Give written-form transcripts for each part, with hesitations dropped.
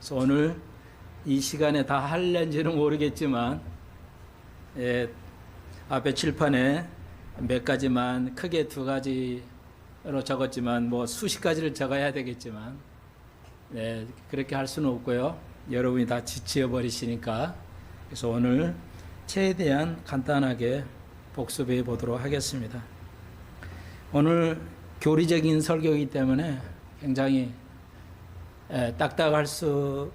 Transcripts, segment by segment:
그래서 오늘 이 시간에 다 할는지는 모르겠지만, 앞에 칠판에 몇 가지만 크게 두 가지로 적었지만 뭐 수십 가지를 적어야 되겠지만, 그렇게 할 수는 없고요. 여러분이 다 지치어 버리시니까. 그래서 오늘 최대한 간단하게 복습해 보도록 하겠습니다. 오늘 교리적인 설교이기 때문에 굉장히 딱딱하고도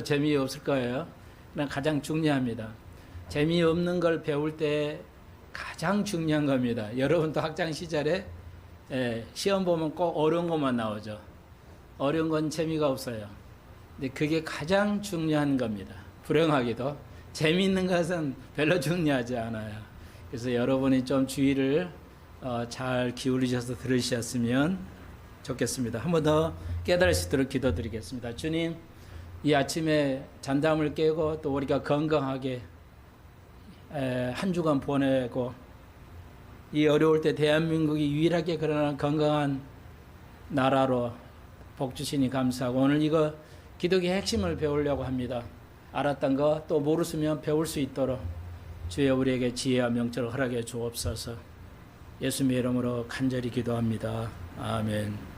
재미없을 거예요. 그러나 가장 중요합니다. 재미없는 걸 배울 때 가장 중요한 겁니다. 여러분도 학창 시절에 시험 보면 꼭 어려운 것만 나오죠. 어려운 건 재미가 없어요. 근데 그게 가장 중요한 겁니다. 불행하게도 재미있는 것은 별로 중요하지 않아요. 그래서 여러분이 좀 주의를 잘 기울이셔서 들으셨으면 좋겠습니다. 한 번 더 깨달을 수 있도록 기도드리겠습니다. 주님, 이 아침에 잔담을 깨고 또 우리가 건강하게 한 주간 보내고 이 어려울 때 대한민국이 유일하게 그러나 건강한 나라로 복 주시니 감사하고, 오늘 이거 기독의 핵심을 배우려고 합니다. 알았던 거 또 모르시면 배울 수 있도록 주여 우리에게 지혜와 명철을 허락해 주옵소서. 예수님의 이름으로 간절히 기도합니다. 아멘.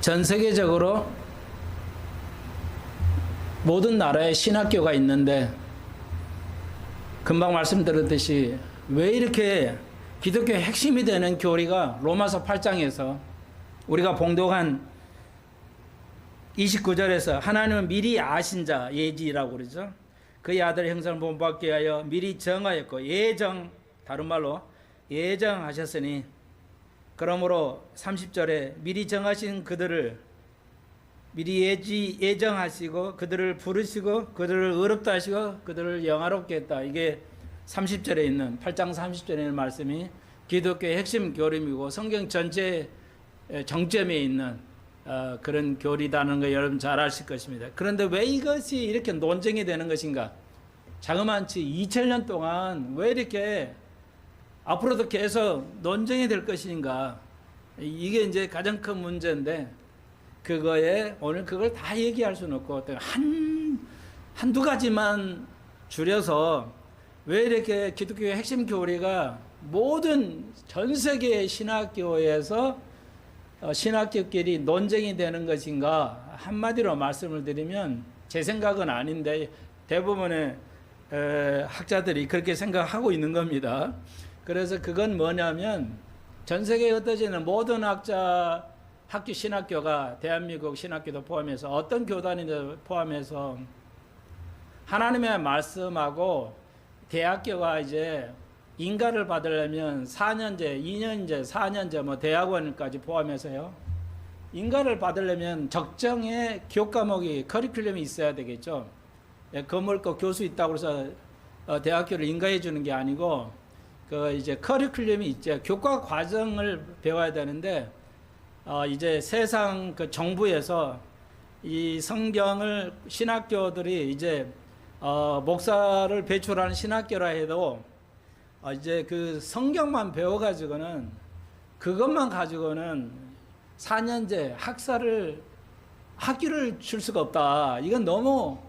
전 세계적으로 모든 나라에 신학교가 있는데, 금방 말씀드렸듯이 왜 이렇게 기독교의 핵심이 되는 교리가 로마서 8장에서 우리가 봉독한 29절에서 하나님은 미리 아신 자, 예지라고 그러죠. 그의 아들 형상을 본받게 하여 미리 정하였고, 다른 말로 예정하셨으니, 그러므로 30절에 미리 정하신 그들을 미리 예정하시고 그들을 부르시고 그들을 의롭다 하시고 그들을 영화롭게 했다. 이게 30절에 있는 8장 30절에 있는 말씀이 기독교의 핵심 교림이고 성경 전체 정점에 있는 그런 교리다는 거 여러분 잘 아실 것입니다. 그런데 왜 이것이 이렇게 논쟁이 되는 것인가? 자그마치 2000년 동안 왜 이렇게 앞으로도 계속 논쟁이 될 것인가? 이게 이제 가장 큰 문제인데, 그거에 오늘 그걸 다 얘기할 수는 없고 한두 가지만 줄여서 왜 이렇게 기독교의 핵심 교리가 모든 전 세계의 신학교에서 신학교끼리 논쟁이 되는 것인가, 한마디로 말씀을 드리면, 제 생각은 아닌데 대부분의 학자들이 그렇게 생각하고 있는 겁니다. 그래서 그건 뭐냐면, 전 세계에 흩어지는 모든 학교 신학교가, 대한민국 신학교도 포함해서 어떤 교단인도 포함해서 하나님의 말씀하고 대학교가 이제 인가를 받으려면 4년제, 2년제, 4년제, 뭐 대학원까지 포함해서요. 인가를 받으려면 적정의 교과목이, 커리큘럼이 있어야 되겠죠. 거물고 교수 있다고 해서 대학교를 인가해 주는 게 아니고, 이제 커리큘럼이 있죠. 교과 과정을 배워야 되는데, 이제 세상 정부에서 이 성경을 신학교들이 이제 목사를 배출하는 신학교라 해도 이제 그 성경만 배워가지고는, 그것만 가지고는 4년제 학교를 줄 수가 없다. 이건 너무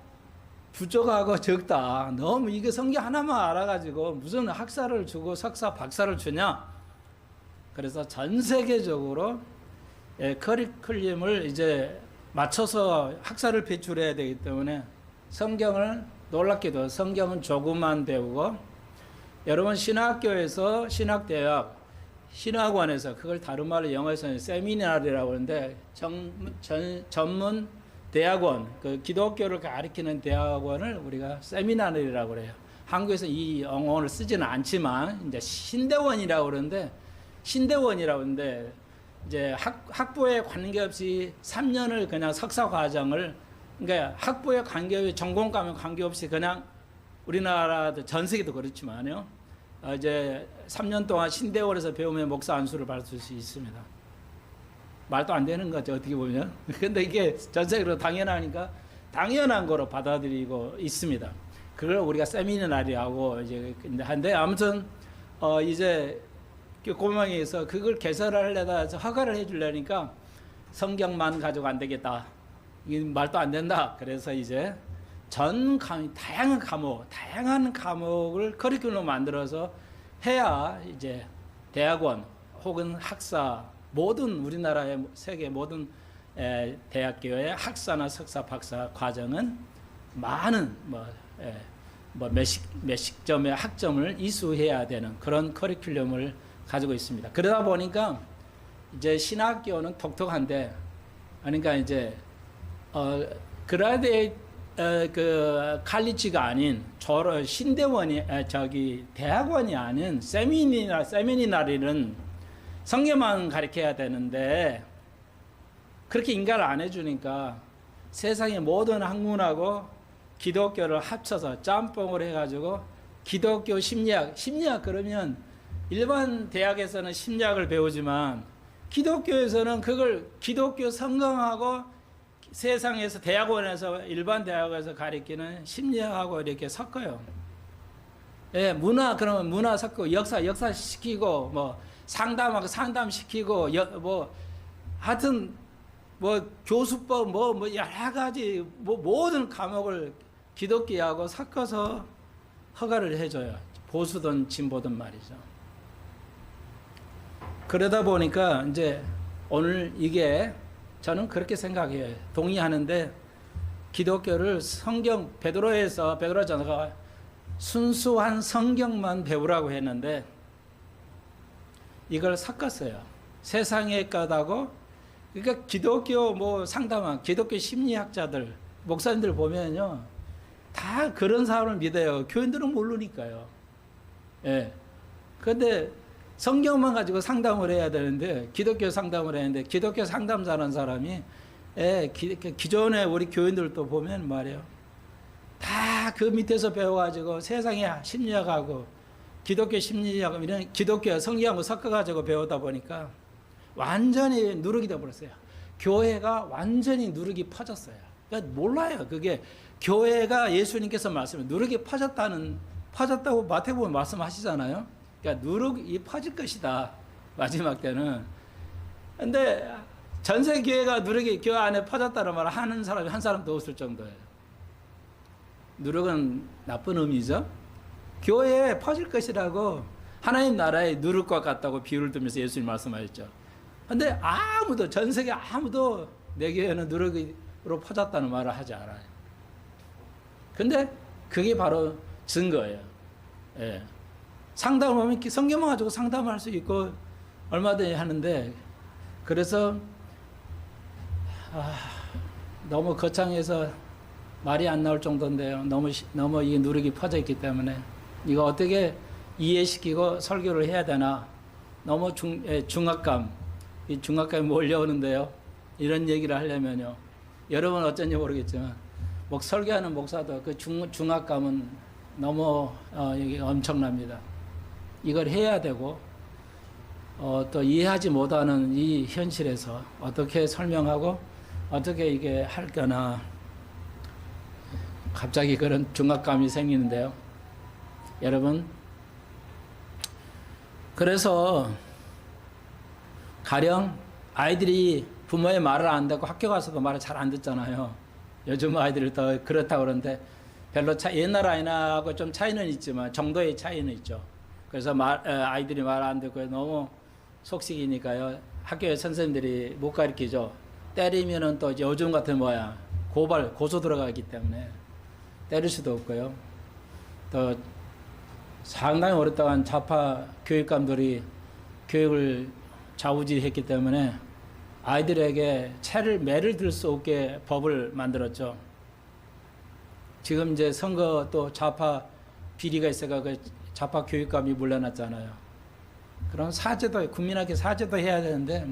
부족하고 적다. 너무 이게 성경 하나만 알아가지고 무슨 학사를 주고 석사, 박사를 주냐. 그래서 전 세계적으로 커리큘럼을 이제 맞춰서 학사를 배출해야 되기 때문에 성경을, 놀랍게도 성경은 조금만 배우고, 여러분 신학교에서, 신학대학, 신학원에서, 그걸 다른 말로 영어에서는 세미나리라고 하는데, 전문 대학원, 그 기독교를 가리키는 대학원을 우리가 세미나리라고 그래요. 한국에서 이 용어를 쓰지는 않지만 이제 신대원이라고 그러는데, 이제 학부에 관계없이 3년을 그냥 석사 과정을, 그러니까 학부에 관계없이, 전공과면 관계없이 그냥, 우리나라도 전 세계도 그렇지만요, 이제 3년 동안 신대원에서 배우면 목사 안수를 받을 수 있습니다. 말도 안 되는 거죠, 어떻게 보면. 근데 이게 전 세계로 당연하니까 당연한 거로 받아들이고 있습니다. 그걸 우리가 세미나리하고 이제 한데, 아무튼 이제 고명에서 그걸 개설하려다 해서 허가를 해주려니까 성경만 가지고 안 되겠다. 이 말도 안 된다. 그래서 이제 다양한 과목을 커리큘럼 만들어서 해야 이제 대학원 혹은 학사 모든 우리나라의 세계 모든 대학교의 학사나 석사, 박사 과정은 많은 몇십 점의 학점을 이수해야 되는 그런 커리큘럼을 가지고 있습니다. 그러다 보니까 이제 신학교는 독특한데, 그러니까 이제 그라데이트 그 칼리지가 아닌 신대원이 대학원이 아닌 세미나리는 성경만 가르쳐야 되는데 그렇게 인가를 안 해주니까 세상의 모든 학문하고 기독교를 합쳐서 짬뽕을 해가지고 기독교 심리학 그러면 일반 대학에서는 심리학을 배우지만 기독교에서는 그걸 기독교 성경하고 세상에서 대학원에서 일반 대학에서 가르치는 심리학하고 이렇게 섞어요. 예, 그러면 문화 섞고 역사 시키고 뭐 상담시키고 하여튼 교수법 여러 가지 모든 과목을 기독교하고 섞어서 허가를 해줘요. 보수든 진보든 말이죠. 그러다 보니까 이제 오늘 이게 저는 그렇게 생각해요. 동의하는데 기독교를 베드로전서가 순수한 성경만 배우라고 했는데 이걸 섞었어요. 세상의 것하고 그러니까 기독교 상담한 기독교 심리학자들 목사님들 보면요 다 그런 사람을 믿어요. 교인들은 모르니까요. 예. 그런데 성경만 가지고 상담을 해야 되는데 기독교 상담을 했는데 기독교 상담사라는 사람이 기존에 우리 교인들도 보면 말이에요. 다 그 밑에서 배워가지고 세상의 심리학하고 기독교 심리학 이런 기독교 성경하고 섞어가지고 배우다 보니까 완전히 누룩이 되어버렸어요. 교회가 완전히 누룩이 퍼졌어요. 그러니까 몰라요. 그게 교회가 예수님께서 누룩이 퍼졌다고 마태복음 말씀하시잖아요. 그러니까 누룩이 퍼질 것이다. 마지막 때는. 근데 전세 교회가 누룩이 교회 안에 퍼졌다는 말을 하는 사람이 한 사람도 없을 정도예요. 누룩은 나쁜 의미죠. 교회에 퍼질 것이라고 하나님 나라의 누룩과 같다고 비유를 들면서 예수님 말씀하셨죠. 근데 전 세계 아무도 내 교회는 누룩으로 퍼졌다는 말을 하지 않아요. 근데 그게 바로 증거예요. 예. 상담을 하면 성경만 가지고 상담할 수 있고 얼마든지 하는데 그래서 너무 거창해서 말이 안 나올 정도인데요. 너무 이 누룩이 퍼져 있기 때문에 이거 어떻게 이해시키고 설교를 해야 되나 너무 중압감이 몰려오는데요. 이런 얘기를 하려면요. 여러분 어쩐지 모르겠지만 설교하는 목사도 그 중압감은 너무 이게 엄청납니다. 이걸 해야 되고 또 이해하지 못하는 이 현실에서 어떻게 설명하고 어떻게 이게 할 거나 갑자기 그런 중압감이 생기는데요. 여러분 그래서 가령 아이들이 부모의 말을 안 듣고 학교 가서도 말을 잘 안 듣잖아요. 요즘 아이들이 더 그렇다고 그러는데 별로 옛날 아이하고 좀 차이는 있지만 정도의 차이는 있죠. 그래서 아이들이 말 안 듣고 너무 속식이니까요. 학교에 선생님들이 못 가르치죠. 때리면은 또 요즘 같은 고소 들어가기 때문에 때릴 수도 없고요. 또 상당히 오랫동안 좌파 교육감들이 교육을 좌우지했기 때문에 아이들에게 매를 들 수 없게 법을 만들었죠. 지금 이제 선거 또 좌파 비리가 있어가 그 좌파 교육감이 물러났잖아요. 그럼 국민에게 사죄도 해야 되는데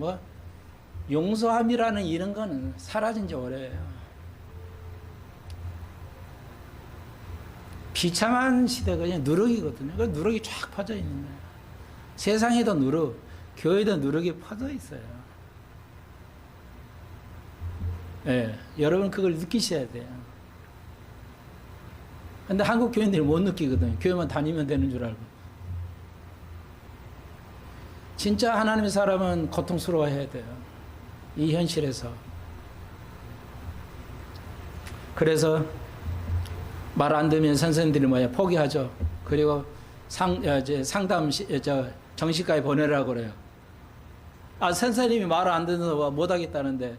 용서함이라는 이런 거는 사라진 지 오래예요. 비참한 시대가 그냥 누룩이거든요. 그 누룩이 쫙 퍼져 있는 거예요. 세상에도 누룩, 교회에도 누룩이 퍼져 있어요. 예, 여러분 그걸 느끼셔야 돼요. 근데 한국 교인들이 못 느끼거든요. 교회만 다니면 되는 줄 알고. 진짜 하나님의 사람은 고통스러워해야 돼요. 이 현실에서. 그래서 말 안 듣면 선생님들이 포기하죠. 그리고 상담 정신과에 보내라고 그래요. 선생님이 말을 안 듣는 못 하겠다는데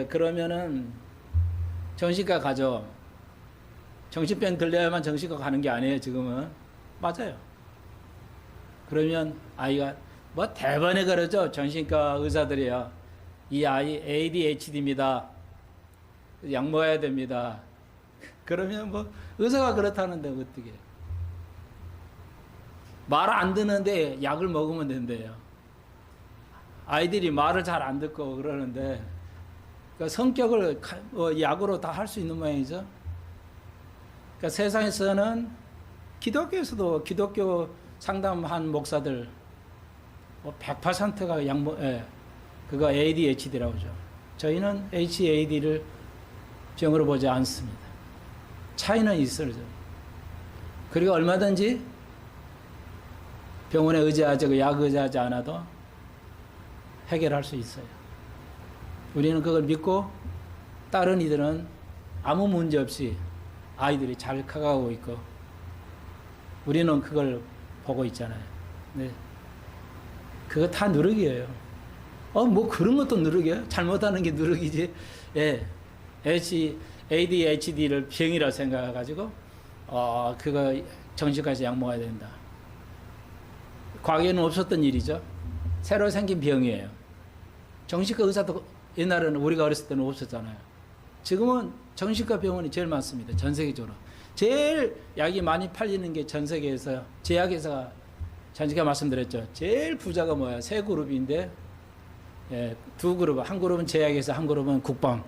그러면은 정신과 가죠. 정신병 들려야만 정신과 가는 게 아니에요, 지금은. 맞아요. 그러면 아이가 대번에 그러죠. 정신과 의사들이요. 이 아이 ADHD입니다. 약 먹어야 됩니다. 그러면 의사가 그렇다는데 어떻게? 말 안 듣는데 약을 먹으면 된대요. 아이들이 말을 잘 안 듣고 그러는데 그러니까 성격을 약으로 다 할 수 있는 모양이죠. 그러니까 세상에서는 기독교에서도 기독교 상담한 목사들 100%가 그거 ADHD라고 하죠. 저희는 HAD를 병으로 보지 않습니다. 차이는 있어요. 그리고 얼마든지 병원에 의지하지, 약 의지하지 않아도 해결할 수 있어요. 우리는 그걸 믿고 다른 이들은 아무 문제 없이 아이들이 잘 커가고 있고 우리는 그걸 보고 있잖아요. 네. 그거 다 누르기예요. 그런 것도 누르기예요? 잘못하는 게 누르기지. 예. ADHD를 병이라 생각해가지고, 그거 정신과에서 약 먹어야 된다. 과거에는 없었던 일이죠. 새로 생긴 병이에요. 정신과 의사도 옛날에는 우리가 어렸을 때는 없었잖아요. 지금은 정신과 병원이 제일 많습니다. 전 세계적으로. 제일 약이 많이 팔리는 게 전 세계에서 제약회사가 전시가 말씀드렸죠. 제일 부자가 뭐야? 세 그룹인데, 두 그룹, 한 그룹은 제약회사, 한 그룹은 국방.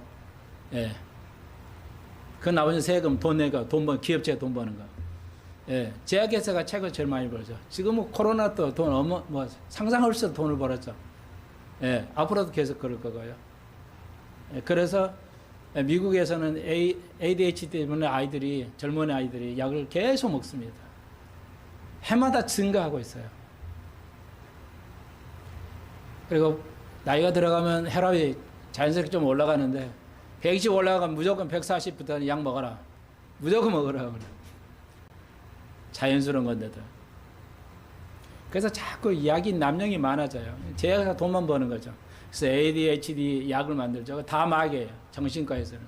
그 나머지 세금 돈 내가 기업체가 돈 버는 거. 제약회사가 책을 제일 많이 벌죠. 지금은 코로나 또 돈 상상할 수 없는 돈을 벌었죠. 앞으로도 계속 그럴 거고요. 그래서 미국에서는 ADHD 때문에 젊은 아이들이 약을 계속 먹습니다. 해마다 증가하고 있어요. 그리고 나이가 들어가면 혈압이 자연스럽게 좀 올라가는데 120 올라가면 무조건 140부터는 약 먹어라. 무조건 먹으라. 그래. 자연스러운 건데도. 그래서 자꾸 약이 남용이 많아져요. 제약회사 돈만 버는 거죠. 그래서 ADHD 약을 만들죠. 다 마개예요. 정신과에서는.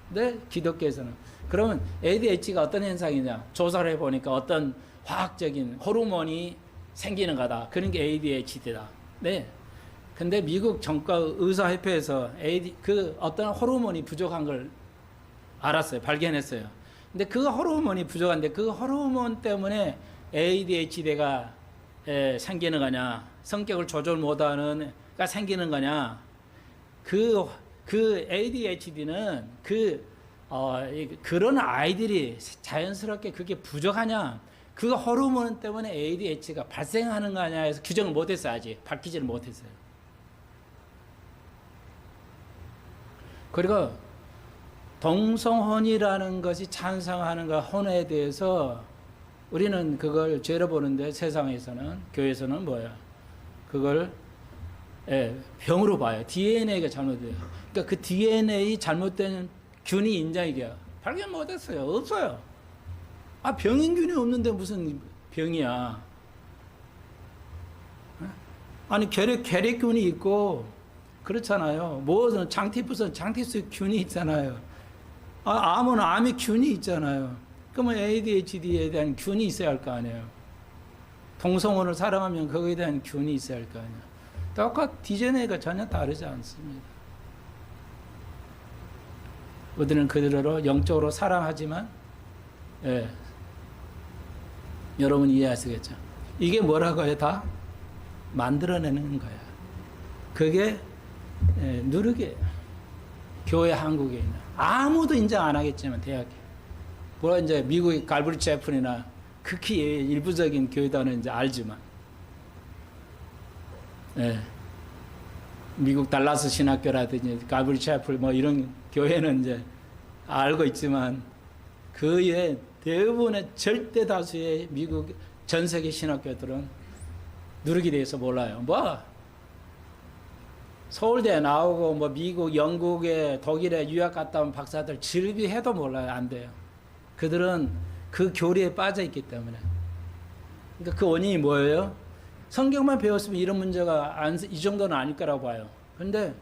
근데 기독교에서는. 그러면 ADHD가 어떤 현상이냐. 조사를 해보니까 어떤 화학적인 호르몬이 생기는 거다. 그런 게 ADHD다. 네. 근데 미국 정과 의사협회에서 어떤 호르몬이 부족한 걸 알았어요. 발견했어요. 근데 그 호르몬이 부족한데 그 호르몬 때문에 ADHD가 생기는 거냐, 성격을 조절 못하는 가 생기는 거냐, 그 ADHD는 그런 아이들이 자연스럽게 그게 부족하냐, 그 호르몬 때문에 ADHD가 발생하는 거냐 해서 규정을 못했어요. 아직 밝히지를 못했어요. 그리고 동성혼이라는 것이 찬성하는 것, 혼에 대해서 우리는 그걸 죄로 보는데 세상에서는, 교회에서는 뭐야? 그걸 병으로 봐요. DNA가 잘못돼요. 그러니까 그 DNA 잘못된 균이 인자이게요. 발견 못했어요. 없어요. 병인균이 없는데 무슨 병이야. 아니, 결핵균이 있고, 그렇잖아요. 무슨 장티푸스 균이 있잖아요. 암은 암의 균이 있잖아요. 그러면 ADHD에 대한 균이 있어야 할 거 아니에요. 동성혼을 사랑하면 거기에 대한 균이 있어야 할 거 아니에요. DNA가 전혀 다르지 않습니다. 우리는 그대로 영적으로 사랑하지만, 여러분 이해하시겠죠? 이게 뭐라고요? 다 만들어내는 거야. 그게 누르게 교회 한국에 있는 아무도 인정 안 하겠지만 대학에 물론 이제 미국의 갈브리 채플이나 극히 일부적인 교회단은 이제 알지만 미국 달라스 신학교라든지 갈브리 채플 이런 교회는 이제 알고 있지만 그 외에 대부분의 절대 다수의 미국 전 세계 신학교들은 누르게 돼서 몰라요. 뭐 서울대 나오고 뭐 미국, 영국에, 독일에 유학 갔다 온 박사들 질비해도 몰라요. 안 돼요. 그들은 그 교리에 빠져 있기 때문에. 그러니까 그 원인이 뭐예요? 성경만 배웠으면 이런 문제가 이 정도는 아닐 거라고 봐요. 근데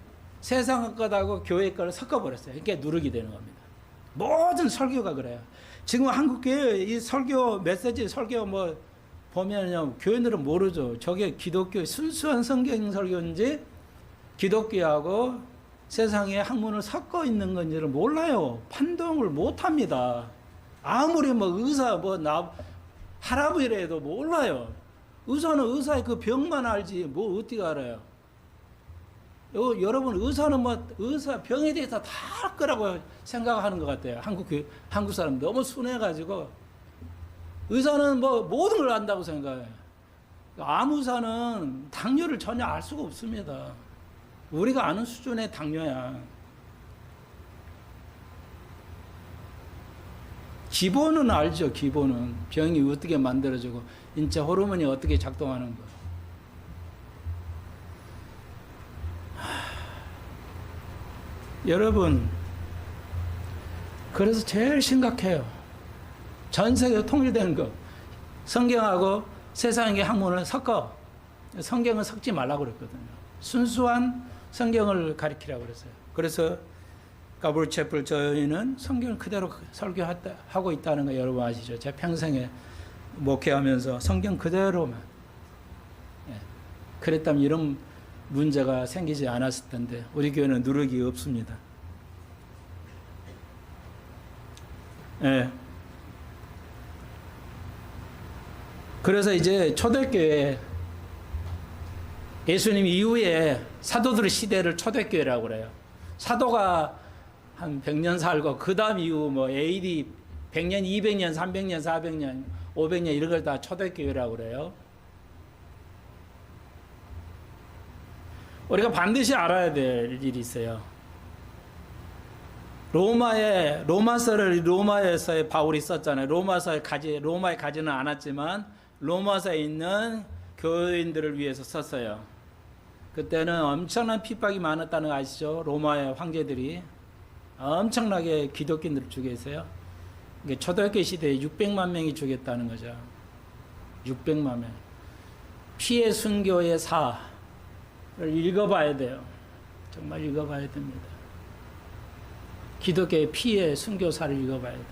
세상 것하고 교회 거를 섞어버렸어요. 그러니까 누르게 되는 겁니다. 모든 설교가 그래요. 지금 한국 교회 이 설교 메시지 설교 뭐 보면요, 교인들은 모르죠. 저게 기독교 순수한 성경 설교인지 기독교하고 세상의 학문을 섞어 있는 건지를 몰라요. 판독을 못 합니다. 아무리 뭐 의사 할아버지라도 몰라요. 의사는 의사의 그 병만 알지 뭐 어떻게 알아요? 여러분 의사는 뭐 의사 병에 대해서 다 알 거라고 생각하는 것 같아요. 한국 사람 너무 순해가지고 의사는 뭐 모든 걸 안다고 생각해요. 암 의사는 당뇨를 전혀 알 수가 없습니다. 우리가 아는 수준의 당뇨야. 기본은 알죠. 기본은 병이 어떻게 만들어지고 인체 호르몬이 어떻게 작동하는 거. 여러분, 그래서 제일 심각해요. 전 세계 통일되는 거. 성경하고 세상의 학문을 섞어. 성경은 섞지 말라고 그랬거든요. 순수한 성경을 가리키라고 그랬어요. 그래서 가볼 채플 저희는 성경을 그대로 설교하고 있다는 거 여러분 아시죠? 제 평생에 목회하면서 성경 그대로만. 그랬다면 이런 문제가 생기지 않았을 텐데 우리 교회는 누르기 없습니다. 그래서 이제 초대교회 예수님 이후에 사도들의 시대를 초대교회라고 그래요. 사도가 한 100년 살고 그 다음 이후 뭐 AD 100년, 200년, 300년, 400년, 500년 이런 걸 다 초대교회라고 그래요. 우리가 반드시 알아야 될 일이 있어요. 로마서를 로마에서 바울이 썼잖아요. 로마에 가지는 않았지만 로마서에 있는 교인들을 위해서 썼어요. 그때는 엄청난 핍박이 많았다는 거 아시죠? 로마의 황제들이 엄청나게 기독교인들을 죽였어요. 초대교회 시대에 600만 명이 죽였다는 거죠. 600만 명. 피해 순교의 사를 읽어봐야 돼요. 정말 읽어봐야 됩니다. 기독교의 피해 순교사를 읽어봐야 돼요.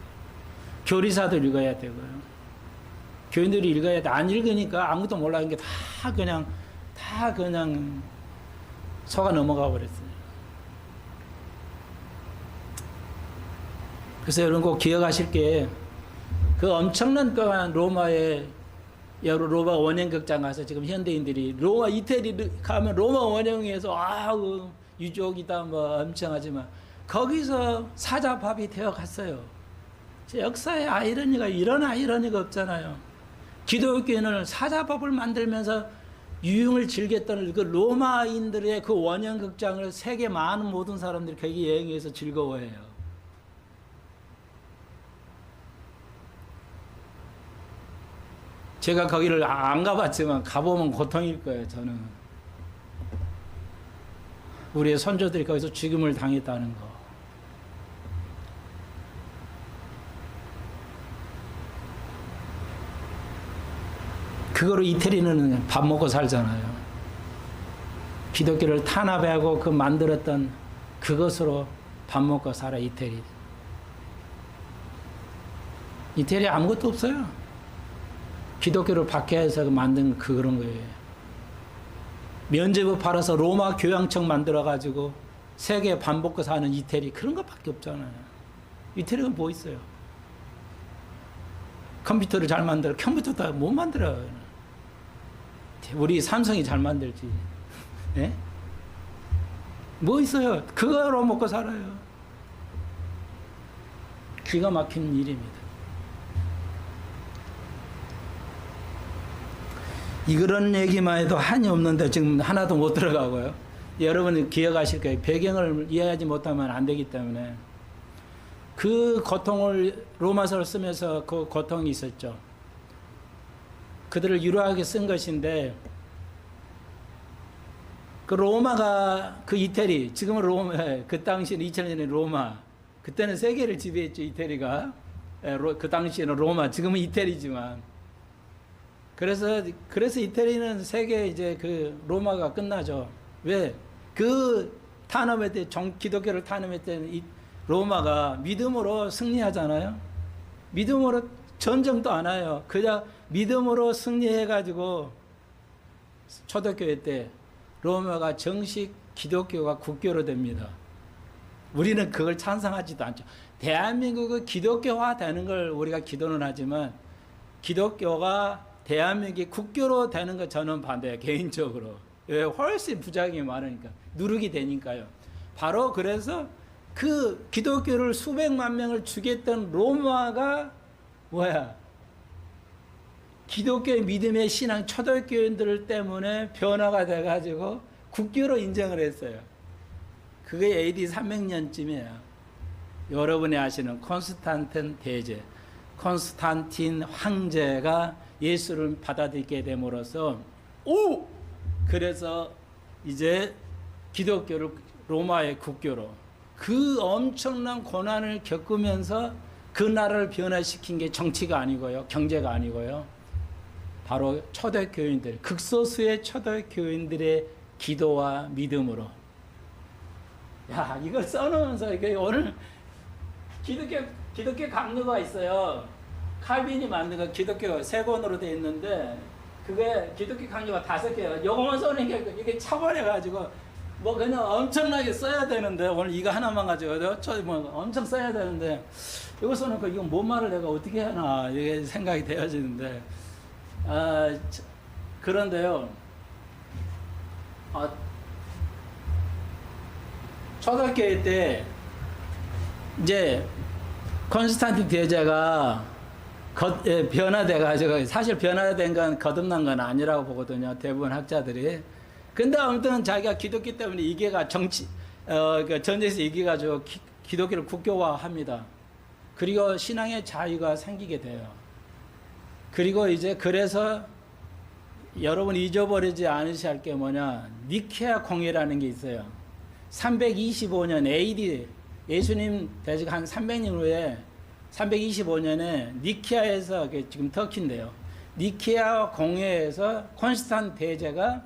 교리사도 읽어야 되고요. 교인들이 읽어야 돼. 안 읽으니까 아무것도 몰라는 게 다 그냥 속아 넘어가 버렸어요. 그래서 여러분 꼭 기억하실 게 그 엄청난 동안 로마의 로마 원형극장 가서 지금 현대인들이 이태리 가면 로마 원형에서 유족이다 뭐 엄청하지만 거기서 사자밥이 되어 갔어요. 역사의 아이러니가 이런 아이러니가 없잖아요. 기독교인은 사자밥을 만들면서 유흥을 즐겼던 그 로마인들의 그 원형극장을 세계 많은 모든 사람들이 거기 여행해서 즐거워해요. 제가 거기를 안 가봤지만 가보면 고통일 거예요. 저는 우리의 선조들이 거기서 죽임을 당했다는 거. 그거로 이태리는 밥 먹고 살잖아요. 기독교를 탄압하고 그 만들었던 그것으로 밥 먹고 살아. 이태리 아무것도 없어요. 기독교를 박해해서 만든 그런 거예요. 면제부 팔아서 로마 교양청 만들어가지고 세계 밥 먹고 사는 이태리 그런 것밖에 없잖아요. 이태리가 뭐 있어요? 컴퓨터를 잘 만들어. 컴퓨터도 못 만들어요. 우리 삼성이 잘 만들지. 예? 뭐 있어요? 그거로 먹고 살아요. 기가 막힌 일입니다. 이런 얘기만 해도 한이 없는데 지금 하나도 못 들어가고요. 여러분이 기억하실 거예요. 배경을 이해하지 못하면 안 되기 때문에 그 고통을 로마서를 쓰면서 그 고통이 있었죠. 그들을 유로하게 쓴 것인데 그 로마가 그 이태리 지금은 로마 그 당시에는 2000년에 로마 그때는 세계를 지배했죠 이태리가 그 당시에는 로마 지금은 이태리지만 그래서 이태리는 세계 이제 그 로마가 끝나죠. 왜? 그 탄압할 때 기독교를 탄압할 때는 로마가 믿음으로 승리하잖아요. 믿음으로 전쟁도 안 와요. 그냥 믿음으로 승리해가지고 초대교회 때 로마가 정식 기독교가 국교로 됩니다. 우리는 그걸 찬성하지도 않죠. 대한민국은 기독교화 되는 걸 우리가 기도는 하지만 기독교가 대한민국이 국교로 되는 거 저는 반대해요. 개인적으로. 왜? 훨씬 부작용이 많으니까. 누르게 되니까요. 바로 그래서 그 기독교를 수백만 명을 죽였던 로마가 뭐야? 기독교의 믿음의 신앙 초대교인들 때문에 변화가 돼가지고 국교로 인정을 했어요. 그게 AD 300년쯤이에요. 여러분이 아시는 콘스탄틴 대제, 콘스탄틴 황제가 예수를 받아들이게 됨으로써 그래서 이제 기독교를 로마의 국교로 그 엄청난 고난을 겪으면서 그 나라를 변화시킨 게 정치가 아니고요, 경제가 아니고요. 바로 초대교인들, 극소수의 초대교인들의 기도와 믿음으로. 야, 이걸 써놓으면서 이게 오늘 기독교 강요가 있어요. 칼빈이 만든 거 기독교 세 권으로 되어 있는데 그게 기독교 강요가 5개예요. 요거만 써놓으니까 이게 차별해가지고 뭐 그냥 엄청나게 써야 되는데 오늘 이거 하나만 가지고 뭐 엄청 써야 되는데 이거 써놓고 이거 뭔 말을 내가 어떻게 하나 이게 생각이 되어지는데 그런데요. 초등학교 때 이제 콘스탄틴 대제가 변화돼가지고 사실 변화된 건 거듭난 건 아니라고 보거든요. 대부분 학자들이. 근데 아무튼 자기가 기독교 때문에 이게가 전쟁에서 이겨가지고 기독교를 국교화합니다. 그리고 신앙의 자유가 생기게 돼요. 그리고 이제 그래서 여러분 잊어버리지 않으셔야 할 게 뭐냐. 니케아 공회라는 게 있어요. 325년 AD 예수님 대직 한 300년 후에 325년에 니케아에서 지금 터키인데요. 니케아 공회에서 콘스탄 대제가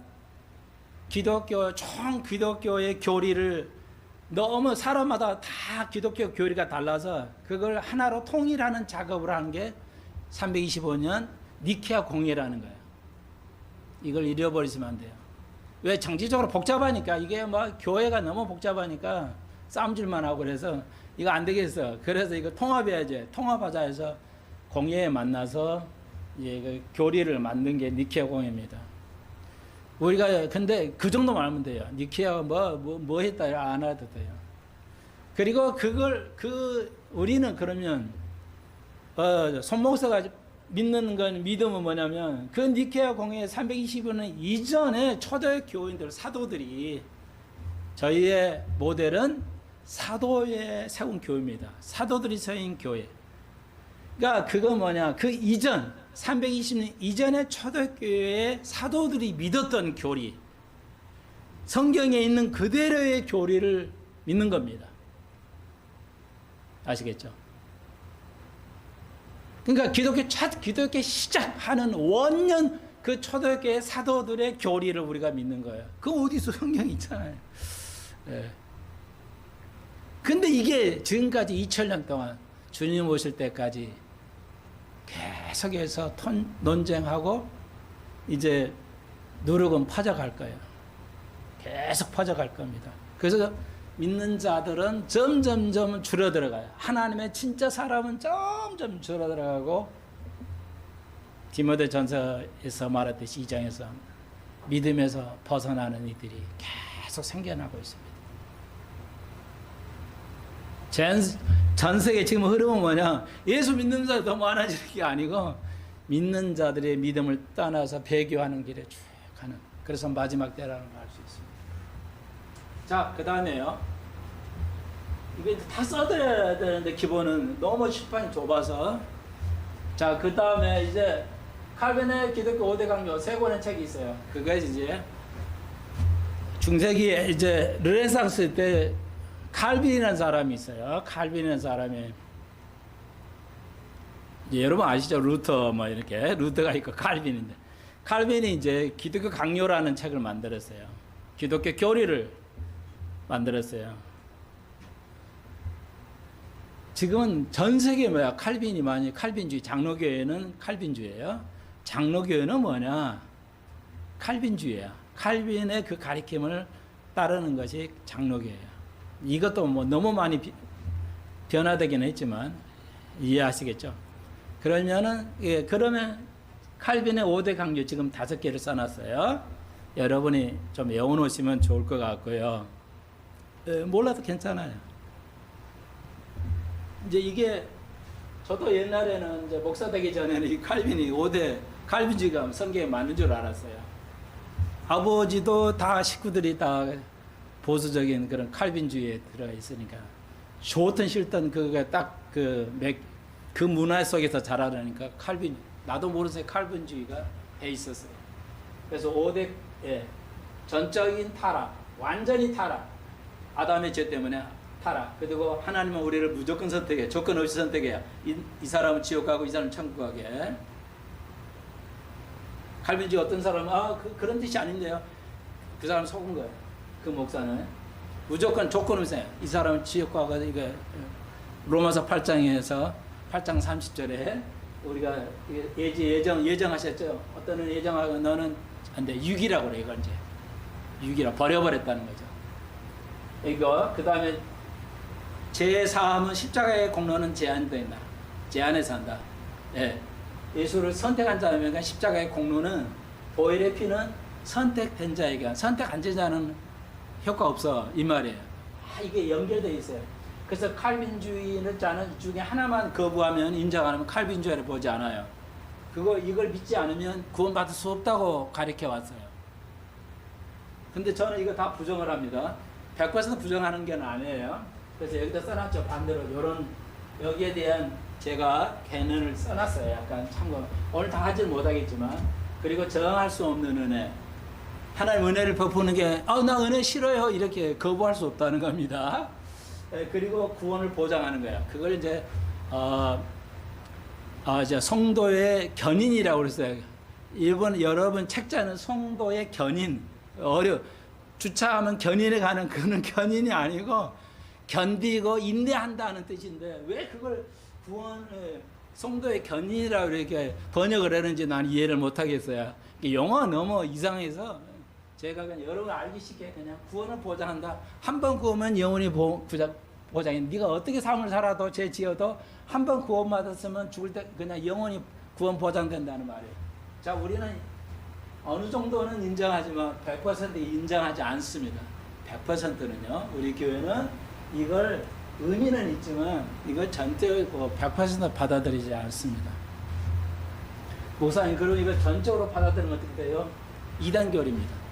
총 기독교의 교리를 너무 사람마다 다 기독교 교리가 달라서 그걸 하나로 통일하는 작업을 하는 게 325년 니케아 공회라는 거예요. 이걸 잃어버리시면 안 돼요. 왜? 정치적으로 복잡하니까 이게 뭐 교회가 너무 복잡하니까 싸움질만 하고 그래서 이거 안 되겠어. 그래서 이거 통합해야지. 통합하자 해서 공회에 만나서 이제 그 교리를 만든 게 니케아 공회입니다. 우리가 근데 그 정도만 알면 돼요. 니케아가 뭐 했다 안 해도 돼요. 그리고 우리는 그러면 손목사가 믿는 건 믿음은 뭐냐면 그 니케아 공회 320년 이전에 초대 교인들 사도들이 저희의 모델은 사도에 세운 교회입니다. 사도들이 세운 교회. 그러니까 그거 뭐냐? 그 이전 320년 이전에 초대교회의 사도들이 믿었던 교리, 성경에 있는 그대로의 교리를 믿는 겁니다. 아시겠죠? 그러니까 기독교 시작하는 원년 그 초대교회 사도들의 교리를 우리가 믿는 거예요. 그 어디서 성경이 있잖아요. 네. 근데 이게 지금까지 2000년 동안 주님 오실 때까지 계속해서 논쟁하고 이제 누룩은 퍼져갈 거예요. 계속 퍼져갈 겁니다. 그래서 믿는 자들은 점점점 줄어들어가요. 하나님의 진짜 사람은 점점 줄어들어가고 디모데전서에서 말했듯이 2장에서 믿음에서 벗어나는 이들이 계속 생겨나고 있습니다. 전 세계 지금 흐름은 뭐냐? 예수 믿는 자들이 더 많아지는 게 아니고 믿는 자들의 믿음을 떠나서 배교하는 길에 쭉 가는. 그래서 마지막 때라는 걸 알 수 있습니다. 자, 그 다음에요. 이거 다 써드려야 되는데 기본은 너무 출판이 좁아서. 자, 그 다음에 이제 칼빈의 기독교 5대 강요 3권의 책이 있어요. 그게 이제 중세기에 이제 르네상스 때 칼빈이라는 사람이 있어요. 칼빈이라는 사람이 이제 여러분 아시죠? 루터 뭐 이렇게 루터가 있고 칼빈인데 칼빈이 이제 기독교 강요라는 책을 만들었어요. 기독교 교리를 만들었어요. 지금은 전 세계 뭐야? 칼빈이 많이 칼빈주의. 장로교회는 칼빈주의예요. 장로교회는 뭐냐? 칼빈주의야. 칼빈의 그 가르침을 따르는 것이 장로교회예요. 이것도 뭐 너무 많이 변화되긴 했지만 이해하시겠죠? 그러면은 예, 그러면 칼빈의 5대 강요 지금 5개를 써놨어요. 여러분이 좀 외워놓으시면 좋을 것 같고요. 몰라도 괜찮아요. 이제 이게 저도 옛날에는 이제 목사 되기 전에는 이 칼빈이 5대 칼빈주의가 성경에 맞는 줄 알았어요. 아버지도 다 식구들이 다 보수적인 그런 칼빈주의에 들어 있으니까 좋든 싫든 그게 딱 그 문화 속에서 자라니까 칼빈 나도 모르는 사이 칼빈주의가 돼 있었어요. 그래서 5대 전적인 타락, 완전히 타락, 아담의 죄 때문에 타락. 그리고 하나님은 우리를 무조건 선택해, 조건 없이 선택해야 이 사람은 지옥 가고 이 사람은 천국 가게. 칼빈주의 어떤 사람은 그런 뜻이 아닌데요. 그 사람 속은 거예요. 그 목사는 무조건 조건 없이 이 사람은 지옥 가고 이거 로마서 8장에서 8장 30절에 우리가 예정하셨죠. 어떤 예정하고 너는 안 돼. 유기라고 그래. 이걸 이제 유기라 버려버렸다는 거죠. 이거 그 다음에 제4함은 십자가의 공로는 제한되어 있다. 제한에서 한다. 예. 예수를 선택한 자면 십자가의 공로는 보혈의 피는 선택된 자에게 선택 안 된 자는 효과 없어 이 말이에요. 이게 연결되어 있어요. 그래서 칼빈주의는 자는 중에 하나만 거부하면 인정 안 하면 칼빈주의를 보지 않아요. 이걸 믿지 않으면 구원받을 수 없다고 가르쳐 왔어요. 근데 저는 이거 다 부정을 합니다. 100% 부정하는 게 아니에요. 그래서 여기다 써놨죠. 반대로 여기에 대한 제가 개념을 써놨어요. 약간 참고 오늘 다 하지는 못하겠지만 그리고 정할 수 없는 은혜. 하나님 은혜를 베푸는 게 나 은혜 싫어요 이렇게 거부할 수 없다는 겁니다. 그리고 구원을 보장하는 거예요. 그걸 이제 이제 성도의 견인이라고 그랬어요. 여러분 책자는 성도의 견인 주차하면 견인에 가는 그는 견인이 아니고 견디고 인내한다는 뜻인데 왜 그걸 성도의 견인이라고 이렇게 번역을 하는지 난 이해를 못하겠어요. 영어가 너무 이상해서 제가 그냥 여러분 알기 쉽게 그냥 구원을 보장한다. 한 번 구우면 영원히 보장해. 네가 어떻게 삶을 살아도 죄 지어도 한 번 구원받았으면 죽을 때 그냥 영원히 구원 보장된다는 말이에요. 자, 우리는 어느 정도는 인정하지만 100% 인정하지 않습니다. 100%는요. 우리 교회는 이걸 의미는 있지만 이걸 전적으로 100% 받아들이지 않습니다. 목사님, 그럼 이걸 전적으로 받아들이면 어떻게 돼요? 이단교리입니다.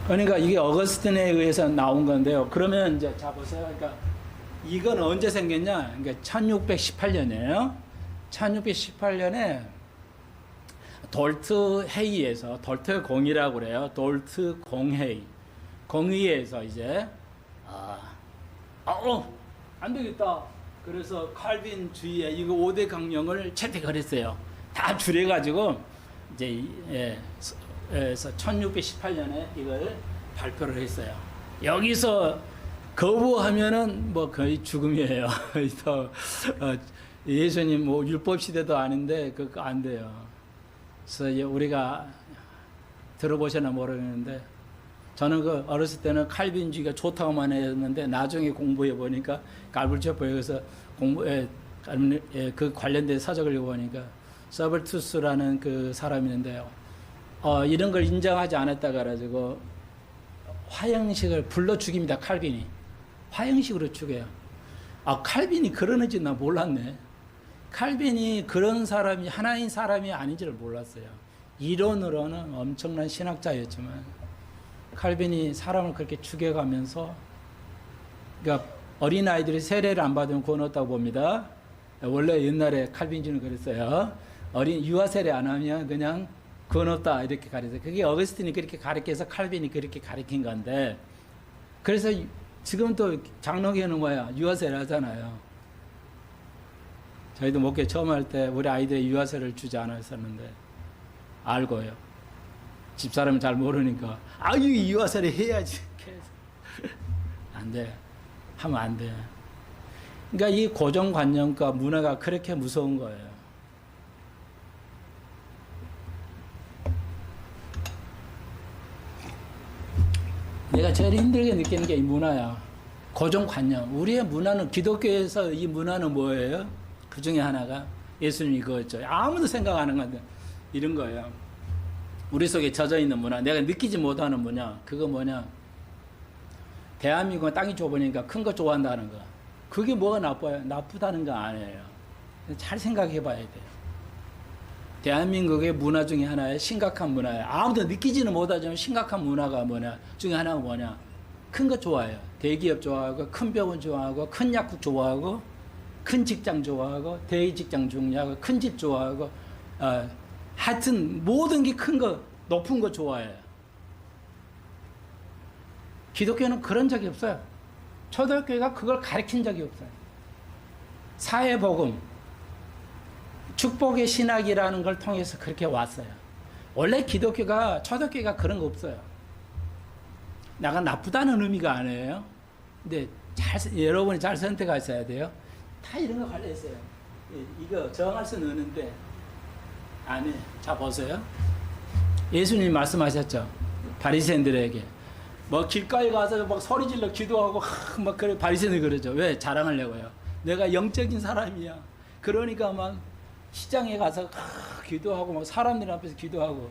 그러니까 이게 어거스틴에 의해서 나온 건데요. 그러면 이제 자 보세요. 그러니까 이건 언제 생겼냐? 그러니까 1618년이에요. 1618년에 돌트 회의에서 돌트 공의라고 그래요. 돌트 공회의. 공의에서 이제 안 되겠다. 그래서 칼빈주의의 이거 5대 강령을 채택을 했어요. 다 줄여가지고 이제 1618년에 이걸 발표를 했어요. 여기서 거부하면은 뭐 거의 죽음이에요. 예수님 뭐 율법 시대도 아닌데 그거 안 돼요. 그래서 우리가 들어보셨나 모르겠는데 저는 그 어렸을 때는 칼빈주의가 좋다고만 했는데 나중에 공부해 보니까 갈불체포에서 그 관련된 서적을 읽어보니까 서벌투스라는 그 사람이 있는데요. 이런 걸 인정하지 않았다 가지고 화형식을 불러 죽입니다. 칼빈이 화형식으로 죽여요. 칼빈이 그러는지 나 몰랐네. 칼빈이 그런 사람이 하나인 사람이 아닌지를 몰랐어요. 이론으로는 엄청난 신학자였지만 칼빈이 사람을 그렇게 죽여가면서 그러니까 어린아이들이 세례를 안 받으면 구원 없다고 봅니다. 원래 옛날에 칼빈주는 그랬어요. 유아 세례 안 하면 그냥 구원 없다 이렇게 가르쳐. 그게 어거스틴이 그렇게 가르쳐서 칼빈이 그렇게 가르친 건데, 그래서 지금 또 장로교는 뭐야? 유아세를 하잖아요. 저희도 목회 처음 할 때 우리 아이들의 유아세를 주지 않았었는데 알고요. 집사람은 잘 모르니까 아유 유아세를 해야지. 안 돼. 하면 안 돼. 그러니까 이 고정관념과 문화가 그렇게 무서운 거예요. 내가 제일 힘들게 느끼는 게 이 문화야. 고정관념. 우리의 문화는, 기독교에서 이 문화는 뭐예요? 그 중에 하나가 예수님이 그거였죠. 아무도 생각 안 하는 건데 이런 거예요. 우리 속에 젖어 있는 문화, 내가 느끼지 못하는 문화, 그거 뭐냐? 대한민국은 땅이 좁으니까 큰 거 좋아한다는 거. 그게 뭐가 나빠요? 나쁘다는 거 아니에요. 잘 생각해 봐야 돼요. 대한민국의 문화 중에 하나의 심각한 문화예요. 아무도 느끼지는 못하지만 심각한 문화가 뭐냐? 중에 하나가 뭐냐? 큰 거 좋아해요. 대기업 좋아하고, 큰 병원 좋아하고, 큰 약국 좋아하고, 큰 직장 좋아하고, 대직장 좋아하고, 큰 집 좋아하고, 하여튼 모든 게 큰 거, 높은 거 좋아해요. 기독교는 그런 적이 없어요. 초대교회가 그걸 가르친 적이 없어요. 사회복음, 축복의 신학이라는 걸 통해서 그렇게 왔어요. 원래 기독교가, 초대교회가 그런 거 없어요. 나가 나쁘다는 의미가 아니에요. 근데 여러분이 잘 선택하셔야 돼요. 다 이런 거 관련했어요. 이거 정할 수는 없는데, 아니, 자 보세요. 예수님 말씀하셨죠. 바리새인들에게. 뭐 길가에 가서 막 소리 질러 기도하고 막 그래 바리새인들 그러죠. 왜? 자랑하려고요. 내가 영적인 사람이야. 그러니까 막 시장에 가서 기도하고 막 사람들 앞에서 기도하고.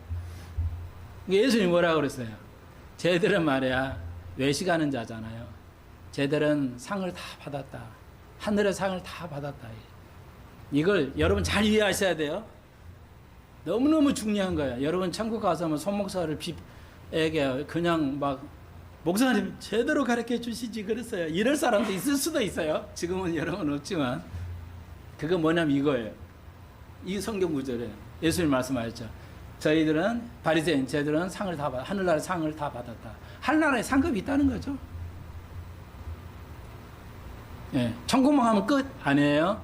예수님이 뭐라고 그랬어요? 쟤들은 말이야 외식하는 자잖아요. 쟤들은 상을 다 받았다. 하늘의 상을 다 받았다. 이걸 여러분 잘 이해하셔야 돼요. 너무너무 중요한 거예요. 여러분 천국 가서 뭐 손목사를 에게 그냥 막 목사님 제대로 가르쳐 주시지 그랬어요. 이럴 사람도 있을 수도 있어요. 지금은 여러분 없지만. 그거 뭐냐면 이거예요. 이 성경 구절에 예수님 말씀하셨죠. 저희들은 바리새인, 쟤들은 상을 다 받아, 하늘나라의 상을 다 받았다. 하늘나라에 상급이 있다는 거죠. 예, 천국만 하면 끝 아니에요.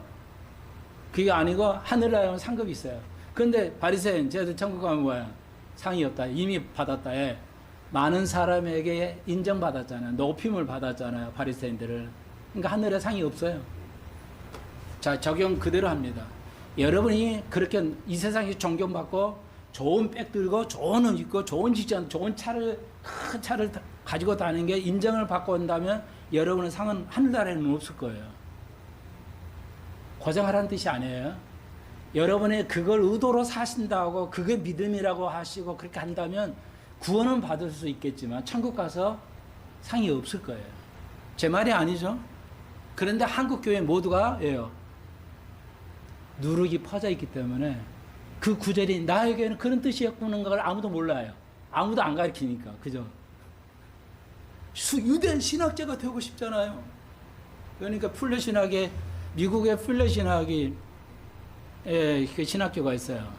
그게 아니고 하늘나라에 상급이 있어요. 그런데 바리새인, 쟤들 천국 가면 뭐야? 상이 없다. 이미 받았다. 예. 많은 사람에게 인정받았잖아요. 높임을 받았잖아요. 바리새인들을. 그러니까 하늘에 상이 없어요. 자, 적용 그대로 합니다. 여러분이 그렇게 이 세상에 존경받고 좋은 백 들고 좋은 옷 입고 좋은 직장, 좋은 차를, 큰 차를 가지고 다니는 게 인정을 받고 온다면 여러분의 상은 하늘나라에는 없을 거예요. 고생하라는 뜻이 아니에요. 여러분이 그걸 의도로 사신다고 그게 믿음이라고 하시고 그렇게 한다면 구원은 받을 수 있겠지만 천국 가서 상이 없을 거예요. 제 말이 아니죠. 그런데 한국 교회 모두가 예요. 누룩이 퍼져 있기 때문에 그 구절이 나에게는 그런 뜻이었구나 걸 아무도 몰라요. 아무도 안 가르치니까. 그죠? 유대인 신학자가 되고 싶잖아요. 그러니까 풀레 신학에 미국의 풀레 신학이 그 신학교가 있어요.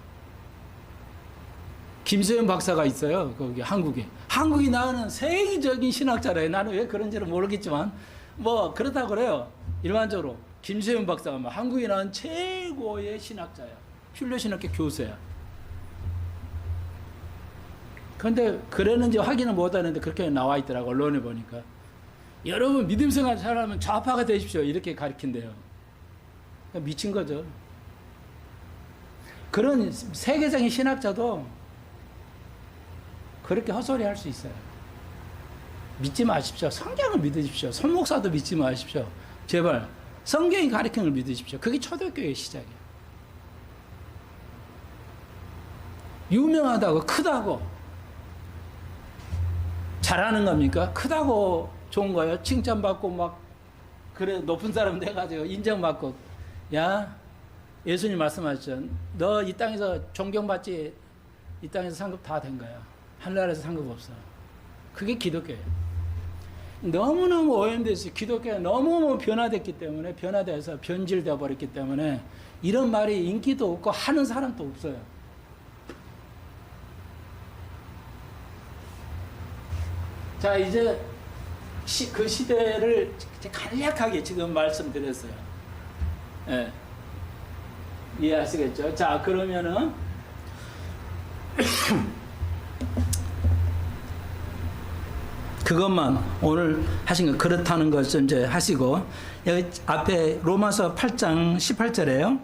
김세현 박사가 있어요. 거기 한국에. 한국이 낳는 세계적인 신학자래요. 나는 왜 그런지는 모르겠지만 뭐 그렇다고 그래요. 일반적으로 김세현 박사가 뭐 한국이 낳은 최고의 신학자야. 퓰레 신학교 교수야. 그런데 그랬는지 확인을 못하는데 그렇게 나와 있더라고. 언론에 보니까. 여러분 믿음 생활 잘하면 좌파가 되십시오. 이렇게 가르친대요. 그러니까 미친 거죠. 그런 세계적인 신학자도 그렇게 헛소리 할 수 있어요. 믿지 마십시오. 성경을 믿으십시오. 손목사도 믿지 마십시오. 제발 성경이 가르치는 걸 믿으십시오. 그게 초대교회의 시작이에요. 유명하다고 크다고 잘하는 겁니까? 크다고 좋은 거예요. 칭찬받고 막 그래 높은 사람 돼가지고 인정받고 야 예수님 말씀하셨죠. 너 이 땅에서 존경받지 이 땅에서 상급 다 된 거야. 하늘나라에서 상급 없어. 그게 기독교예요. 너무너무 오염됐어요. 기독교가 너무너무 변화됐기 때문에 변화돼서 변질되어 버렸기 때문에 이런 말이 인기도 없고 하는 사람도 없어요. 자, 이제 그 시대를 간략하게 지금 말씀드렸어요. 예. 이해하시겠죠? 자, 그러면은 그것만 오늘 하신 거 그렇다는 것을 이제 하시고, 여기 앞에 로마서 8장 18절에요.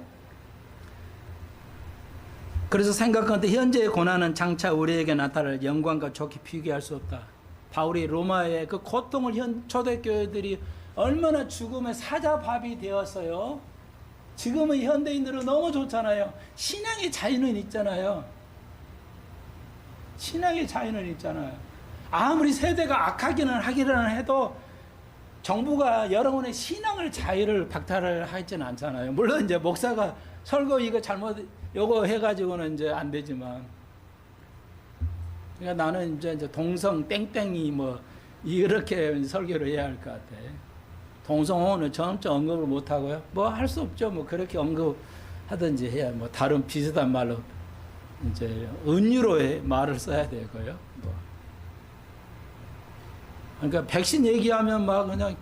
그래서 생각하는데 현재의 고난은 장차 우리에게 나타날 영광과 좋게 비교할 수 없다. 바울이 로마의 그 고통을 초대교회들이 얼마나 죽음의 사자밥이 되었어요. 지금은 현대인들은 너무 좋잖아요. 신앙의 자유는 있잖아요. 신앙의 자유는 있잖아요. 아무리 세대가 하기는 해도 정부가 여러분의 신앙을 자유를 박탈을 하지는 않잖아요. 물론 이제 목사가 설교 이거 잘못 요거 해가지고는 이제 안 되지만, 그러니까 나는 이제 동성 땡땡이 뭐 이렇게 설교를 해야 할 것 같아. 동성호는 전혀 언급을 못 하고요. 뭐 할 수 없죠. 뭐 그렇게 언급하든지 해야, 뭐 다른 비슷한 말로 이제 은유로의 말을 써야 되고요. 뭐. 그러니까 백신 얘기하면 막 그냥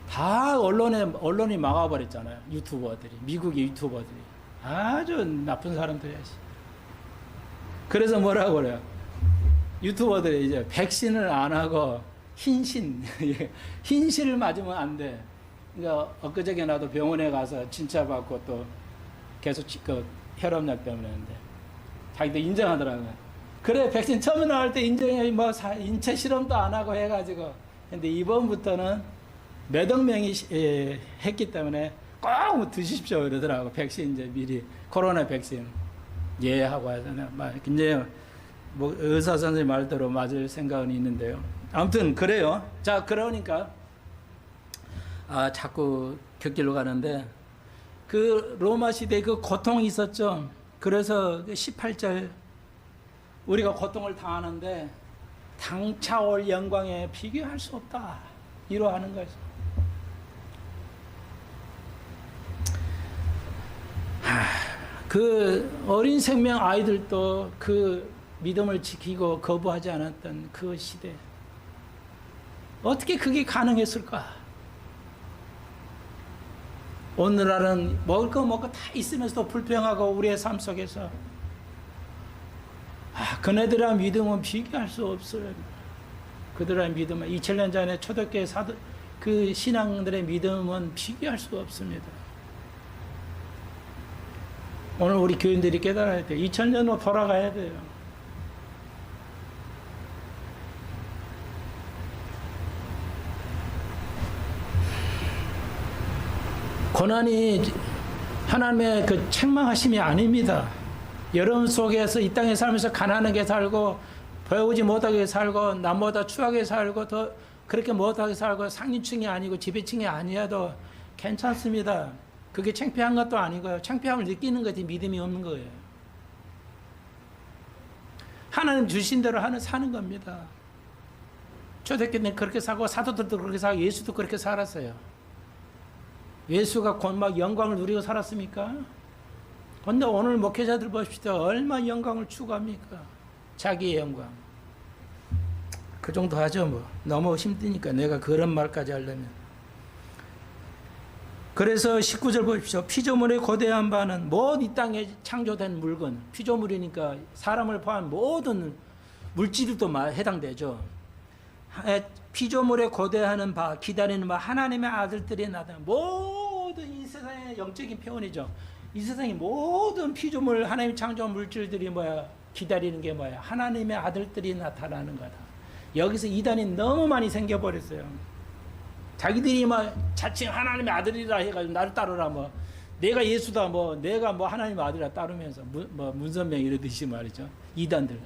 다 언론이 막아버렸잖아요. 유튜버들이, 미국의 유튜버들이 아주 나쁜 사람들이야. 그래서 뭐라고 그래요? 유튜버들이 이제 백신을 안 하고 흰실을 맞으면 안 돼. 그러니까 엊그저께 나도 병원에 가서 진찰 받고 또 계속 그 혈압약 때문에 했는데 자기도 인정하더라고요. 그래, 백신 처음에 나올 때 인정해, 뭐 인체 실험도 안 하고 해가지고. 근데 이번부터는 몇억 명이 했기 때문에 꼭 드십시오 그러더라고. 백신 이제 미리 코로나 백신 예하고 하잖아요. 막 이제 뭐 의사 선생님 말대로 맞을 생각은 있는데요. 아무튼 그래요. 자, 그러니까 자꾸 곁길로 가는데 그 로마 시대에 그 고통이 있었죠. 그래서 18절 우리가 고통을 당하는데 당차 올 영광에 비교할 수 없다. 이러하는 거죠. 그 어린 생명 아이들도 그 믿음을 지키고 거부하지 않았던 그 시대. 어떻게 그게 가능했을까? 오늘날은 먹을 거 먹고 다 있으면서도 불평하고 우리의 삶 속에서 그네들의 믿음은 비교할 수 없어요. 그들의 믿음은 2000년 전에 초대교회 그 신앙들의 믿음은 비교할 수 없습니다. 오늘 우리 교인들이 깨달아야 돼요. 2000년으로 돌아가야 돼요. 고난이 하나님의 그 책망하심이 아닙니다. 여러분 속에서 이 땅에 살면서 가난하게 살고 배우지 못하게 살고 남보다 추하게 살고 더 그렇게 못하게 살고 상류층이 아니고 지배층이 아니어도 괜찮습니다. 그게 창피한 것도 아니고요. 창피함을 느끼는 것이 믿음이 없는 거예요. 하나님 주신 대로 사는 겁니다. 초대교회는 그렇게 살고 사도들도 그렇게 살고 예수도 그렇게 살았어요. 예수가 곧 막 영광을 누리고 살았습니까? 근데 오늘 목회자들 보십시오. 얼마나 영광을 추구합니까? 자기의 영광. 그 정도 하죠 뭐. 너무 힘드니까 내가 그런 말까지 하려면. 그래서 19절 보십시오. 피조물의 거대한 바는 모든 이 땅에 창조된 물건, 피조물이니까 사람을 포함한 모든 물질도 해당되죠. 피조물의 고대하는 바, 기다리는 바, 하나님의 아들들이 나타나 모든 이 세상의 영적인 표현이죠. 이 세상의 모든 피조물, 하나님 창조한 물질들이 기다리는 게 뭐야? 하나님의 아들들이 나타나는 거다. 여기서 이단이 너무 많이 생겨버렸어요. 자기들이 자칭 하나님의 아들이라 해가지고 나를 따르라 내가 예수다 내가 하나님의 아들이라 따르면서 문선명 이러듯이 말이죠. 이단들.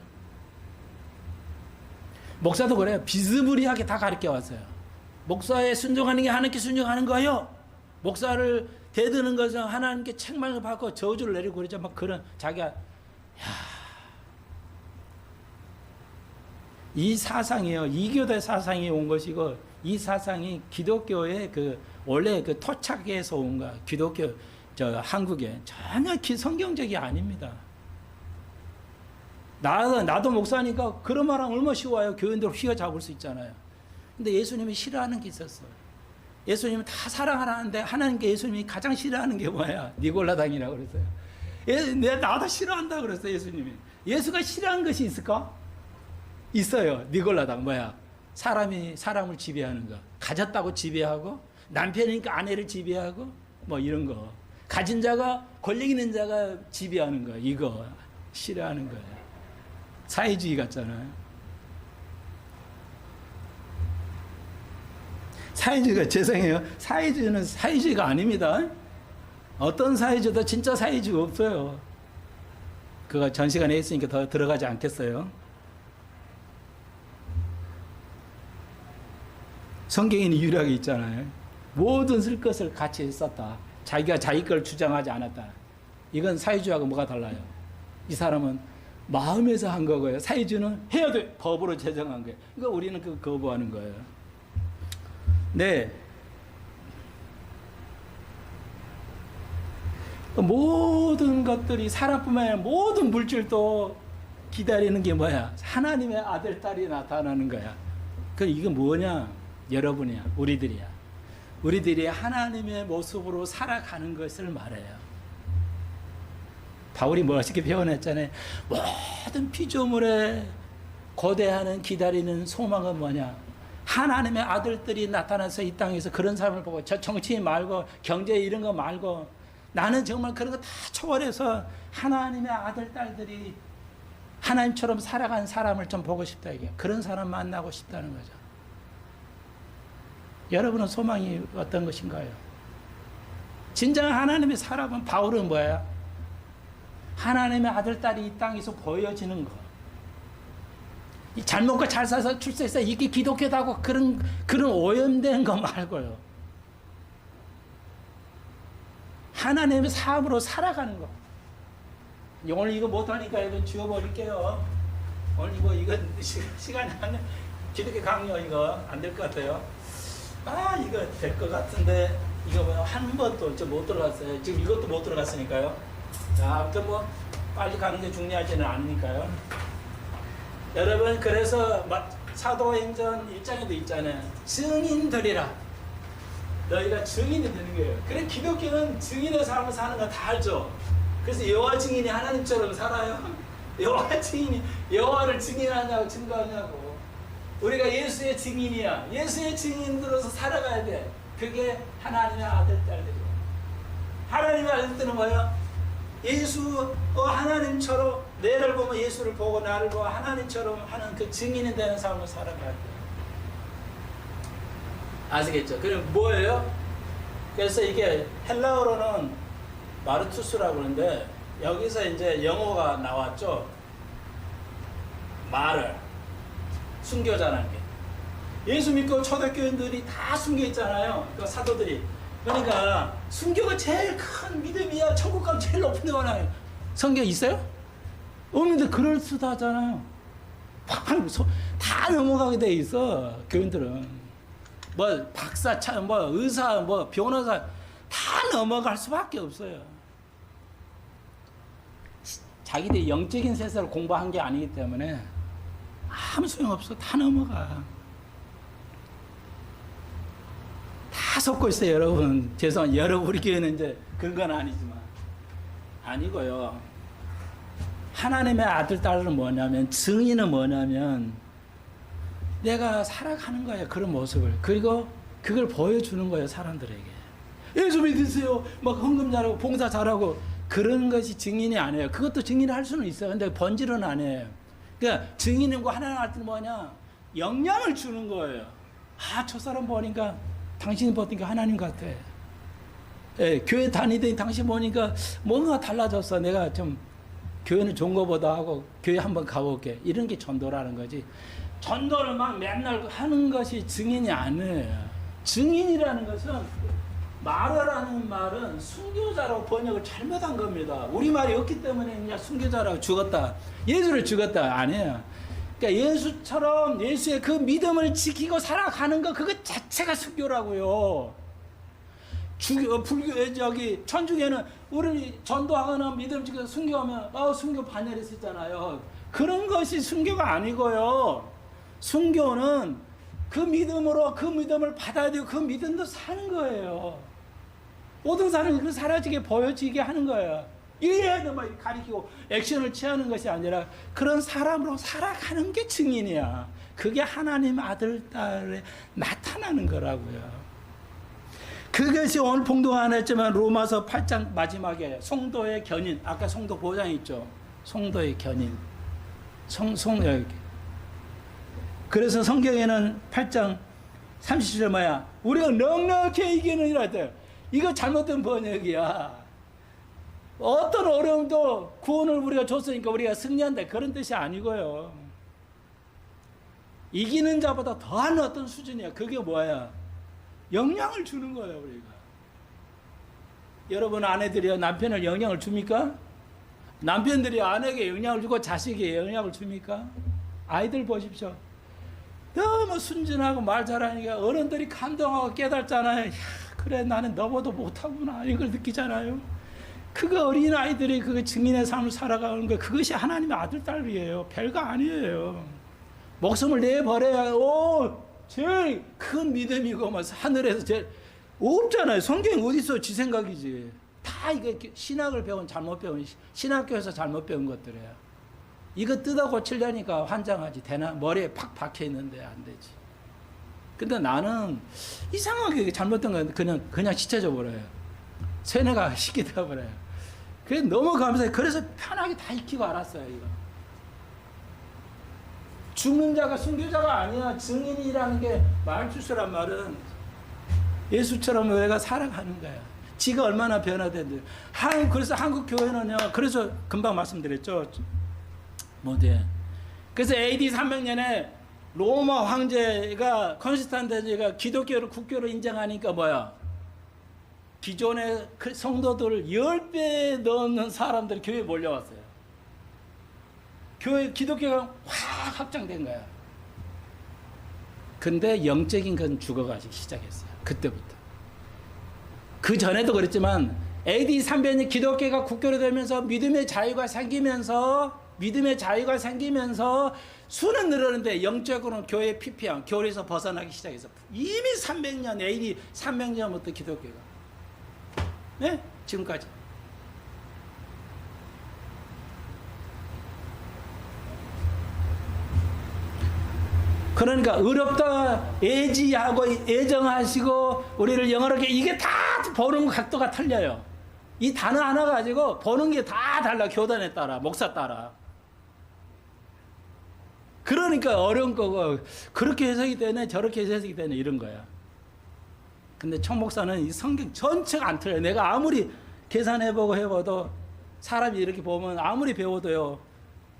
목사도 그래요. 비스무리하게 다 가르쳐 왔어요. 목사에 순종하는 게 하나님께 순종하는 거예요. 목사를 대드는 것은 하나님께 책망을 받고 저주를 내리고 그러죠. 그런 자기가 이 사상이요. 이교대 사상이 온 것이고 이 사상이 기독교의 원래 토착에서 온 거야. 기독교 한국에 전혀 성경적이 아닙니다. 나도 목사니까 그런 말하면 얼마나 쉬워요. 교인들 휘어잡을 수 있잖아요. 근데 예수님이 싫어하는 게 있었어요. 예수님은 다 사랑하라는데 하나님께 예수님이 가장 싫어하는 게 뭐야? 니골라당이라고 그랬어요. 나도 싫어한다 그랬어요. 예수님이. 예수가 싫어하는 것이 있을까? 있어요. 니골라당 뭐야? 사람이 사람을 지배하는 거. 가졌다고 지배하고 남편이니까 아내를 지배하고 뭐 이런 거. 가진 자가 권력 있는 자가 지배하는 거. 이거 싫어하는 거예요. 사회주의 같잖아요. 사회주의가 죄송해요. 사회주의는 사회주의가 아닙니다. 어떤 사회주의도 진짜 사회주의가 없어요. 그거 전 시간에 했으니까 더 들어가지 않겠어요. 성경에는 유일하게 있잖아요. 모든 쓸 것을 같이 썼다. 자기가 자기 걸 주장하지 않았다. 이건 사회주의하고 뭐가 달라요? 이 사람은 마음에서 한 거고요. 사회주의는 해야 돼. 법으로 제정한 거예요. 그러니까 우리는 그 거부하는 거예요. 네. 모든 것들이 사람뿐만 아니라 모든 물질도 기다리는 게 뭐야? 하나님의 아들, 딸이 나타나는 거야. 그 이건 뭐냐? 여러분이야. 우리들이야. 우리들이 하나님의 모습으로 살아가는 것을 말해요. 바울이 멋있게 표현했잖아요. 모든 피조물에 고대하는 기다리는 소망은 뭐냐? 하나님의 아들들이 나타나서 이 땅에서 그런 삶을 보고 저 정치인 말고 경제 이런 거 말고 나는 정말 그런 거 다 초월해서 하나님의 아들, 딸들이 하나님처럼 살아간 사람을 좀 보고 싶다 이게. 그런 사람 만나고 싶다는 거죠. 여러분은 소망이 어떤 것인가요? 진정 하나님의 사람은 바울은 뭐야? 하나님의 아들, 딸이 이 땅에서 보여지는 거. 이 잘 먹고 잘 사서 출세해서 이게 기독교다고 그런 오염된 거 말고요. 하나님의 삶으로 살아가는 거. 오늘 이거 못하니까 이건 지워버릴게요. 오늘 이거 시간이 안 돼. 기독교 강요 이거 안 될 것 같아요. 이거 될 것 같은데 이거 뭐 한 번도 못 들어갔어요. 지금 이것도 못 들어갔으니까요. 자, 아무튼 뭐 빨리 가는 게 중요하지는 않으니까요. 여러분 그래서 사도행전 1장에도 있잖아요. 증인들이라. 너희가 증인이 되는 거예요. 그래 기독교는 증인의 삶을 사는 거 다 알죠. 그래서 여호와 증인이 하나님처럼 살아요. 여호와 증인이 여호와를 증인하냐고 증거하냐고. 우리가 예수의 증인이야. 예수의 증인으로서 살아가야 돼. 그게 하나님의 아들, 딸들이야. 하나님의 아들들은 뭐야? 예수 하나님처럼 내를 보면 예수를 보고 나를 보고 하나님처럼 하는 그 증인이 되는 삶을 살아가야 돼. 아시겠죠? 그럼 뭐예요? 그래서 이게 헬라어로는 마르투스라고 그러는데 여기서 이제 영어가 나왔죠. 말을 순교자라는 게. 예수 믿고 초대교인들이 다 순교 있잖아요. 그 사도들이. 그러니까 순교가 제일 큰 믿음이야. 천국 가면 제일 높은 데 가나요. 성경 있어요? 없는데 그럴듯하잖아요. 다 넘어가게 돼 있어. 교인들은 뭐 박사, 뭐 의사, 뭐 변호사 다 넘어갈 수밖에 없어요. 자기들이 영적인 세상을 공부한 게 아니기 때문에 아무 소용없어. 다 넘어가. 다 섞고 있어요, 여러분. 죄송합니다. 여러분, 우리 교회는 이제 그런 건 아니지만. 아니고요. 하나님의 아들, 딸은 뭐냐면, 증인은 뭐냐면, 내가 살아가는 거예요, 그런 모습을. 그리고 그걸 보여주는 거예요, 사람들에게. 예수 믿으세요. 막 헌금 잘하고, 봉사 잘하고, 그런 것이 증인이 아니에요. 그것도 증인을 할 수는 있어요. 근데 본질은 아니에요. 그러니까 증인이고 하나님 아들 뭐냐? 영향을 주는 거예요. 저 사람 보니까 당신이 보니까 하나님 같아. 예, 교회 다니더니 당신 보니까 뭔가 달라졌어. 내가 좀 교회는 좋은 거보다 하고 교회 한번 가볼게. 이런 게 전도라는 거지. 전도를 막 맨날 하는 것이 증인이 아니에요. 증인이라는 것은 마르라는 말은 순교자로 번역을 잘못한 겁니다. 우리말이 없기 때문에 그냥 순교자라고 죽었다. 예수를 죽었다. 아니에요. 그러니까 예수처럼 예수의 그 믿음을 지키고 살아가는 거 그것 자체가 순교라고요. 불교 천주교는 우리 전도하거나 믿음 지켜서 순교하면 순교 반열에 쓰잖아요. 그런 것이 순교가 아니고요. 순교는 그 믿음으로 그 믿음을 받아들이고 그 믿음도 사는 거예요. 모든 사람이 그 사라지게 보여지게 하는 거예요. 이래야만 가리키고 액션을 취하는 것이 아니라 그런 사람으로 살아가는 게 증인이야. 그게 하나님 아들, 딸에 나타나는 거라고요. 그것이 오늘 봉독 안 했지만 로마서 8장 마지막에 성도의 견인, 아까 성도 보장 있죠. 성도의 견인. 여기. 그래서 성경에는 8장 30절 뭐야? 우리가 넉넉히 이기느니라 돼. 이거 잘못된 번역이야. 어떤 어려움도 구원을 우리가 줬으니까 우리가 승리한다. 그런 뜻이 아니고요. 이기는 자보다 더한 어떤 수준이야. 그게 뭐야? 영향을 주는 거예요, 우리가. 여러분 아내들이 남편을 영향을 줍니까? 남편들이 아내에게 영향을 주고 자식에게 영향을 줍니까? 아이들 보십시오. 너무 순진하고 말 잘하니까 어른들이 감동하고 깨닫잖아요. 야, 그래 나는 너보다 못하구나 이걸 느끼잖아요. 그거 어린아이들이 그 증인의 삶을 살아가는 거 그것이 하나님의 아들 딸이에요. 별거 아니에요. 목숨을 내버려야 제일 큰 믿음이고 뭐 하늘에서 제일 없잖아요. 성경이 어디 있어? 지 생각이지. 다 이게 신학을 배운 잘못 배운 신학교에서 잘못 배운 것들이에요. 이거 뜯어 고치려니까 환장하지. 되나? 머리에 팍 박혀 있는데 안 되지. 근데 나는 이상하게 잘못된 건 그냥 지쳐져 버려요. 세뇌가 쉽게 되어 버려요. 그래 너무 감사해요. 그래서 편하게 다 익히고 알았어요. 이거. 죽는 자가 순교자가 아니야. 증인이라는 게 말주스란 말은 예수처럼 우리가 살아가는 거야. 지가 얼마나 변화된대. 그래서 한국 교회는요. 그래서 금방 말씀드렸죠. 그래서 AD 300년에 로마 황제가 콘스탄티노가 기독교를 국교로 인정하니까 뭐야? 기존의 성도들을 10배 넘는 사람들이 교회에 몰려왔어요. 기독교가 확 확장된 거야. 근데 영적인 건 죽어가기 시작했어요. 그때부터. 그 전에도 그랬지만 AD 300년 기독교가 국교로 되면서 믿음의 자유가 생기면서 수는 늘었는데 영적으로는 교회의 피폐함, 교리에서 벗어나기 시작해서 이미 300년, AD 300년부터 기독교가 네? 지금까지. 그러니까 의롭다 애지하고 애정하시고 우리를 영어롭게 이게 다 보는 각도가 틀려요. 이 단어 하나 가지고 보는 게 다 달라. 교단에 따라 목사 따라. 그러니까 어려운 거고 그렇게 해석이 되네 저렇게 해석이 되네 이런 거야. 근데 총목사는 이 성경 전체가 안 틀려요. 내가 아무리 계산해보고 해봐도 사람이 이렇게 보면 아무리 배워도요